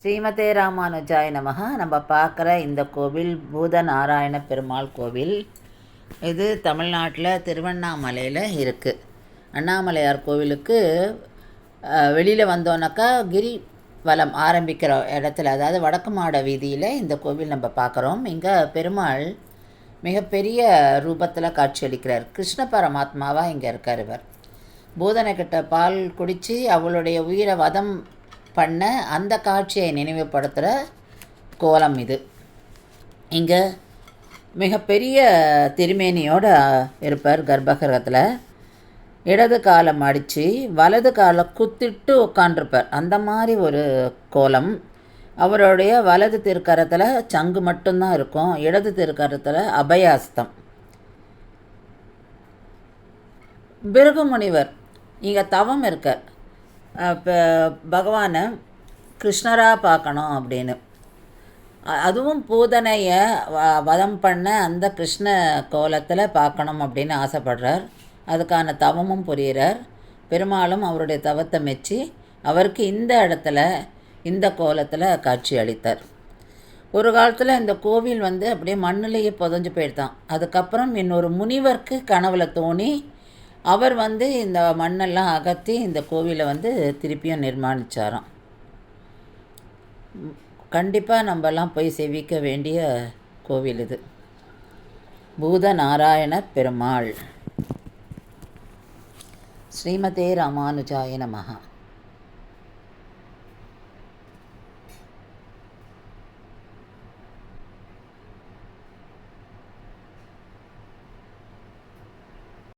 ஸ்ரீமதே ராமானுஜாய நமக. நம்ம பார்க்குற இந்த கோவில் பூதநாராயண பெருமாள் கோவில். இது தமிழ்நாட்டில் திருவண்ணாமலையில் இருக்குது. அண்ணாமலையார் கோவிலுக்கு வெளியில் வந்தோன்னாக்கா கிரிவலம் ஆரம்பிக்கிற இடத்துல, அதாவது வடக்கு மாட வீதியில் இந்த கோவில் நம்ம பார்க்குறோம். இங்கே பெருமாள் மிகப்பெரிய ரூபத்தில் காட்சியளிக்கிறார். கிருஷ்ண பரமாத்மாவாக இங்கே இருக்கார். இவர் பூதனைக்கிட்ட பால் குடித்து அவளுடைய உயிரை வதம் பண்ண அந்த காட்சியை நினைவுபடுத்துகிற கோலம் இது. இங்கே மிகப்பெரிய திருமேனியோடு இருப்பார். கர்ப்பகிரகத்தில் இடது காலை மடித்து வலது காலை குத்திட்டு உட்காண்டிருப்பார். அந்த மாதிரி ஒரு கோலம். அவருடைய வலது திருக்கரத்தில் சங்கு மட்டும்தான் இருக்கும், இடது திருக்கரத்தில் அபயாஸ்தம். பிருகு முனிவர் இங்கே தவம் இருக்கார். இப்போ பகவானை கிருஷ்ணராக பார்க்கணும் அப்படின்னு, அதுவும் பூதனையை வதம் பண்ண அந்த கிருஷ்ண கோலத்தில் பார்க்கணும் அப்படின்னு ஆசைப்படுறார். அதுக்கான தவமும் புரிகிறார். பெருமாளும் அவருடைய தவத்தை மெச்சி அவருக்கு இந்த இடத்துல இந்த கோலத்தில் காட்சி அளித்தார். ஒரு காலத்தில் இந்த கோவில் அப்படியே மண்ணிலேயே புதஞ்சு போயிட்டான். அதுக்கப்புறம் இன்னொரு முனிவருக்கு கனவுல தோணி அவர் இந்த மண்ணெல்லாம் அகற்றி இந்த கோவிலை திருப்பியும் நிர்மாணித்தாராம். கண்டிப்பாக நம்மலாம் போய் சேவிக்க வேண்டிய கோவில் இது. பூதநாராயண பெருமாள். ஸ்ரீமதே ராமானுஜாய நமஹ.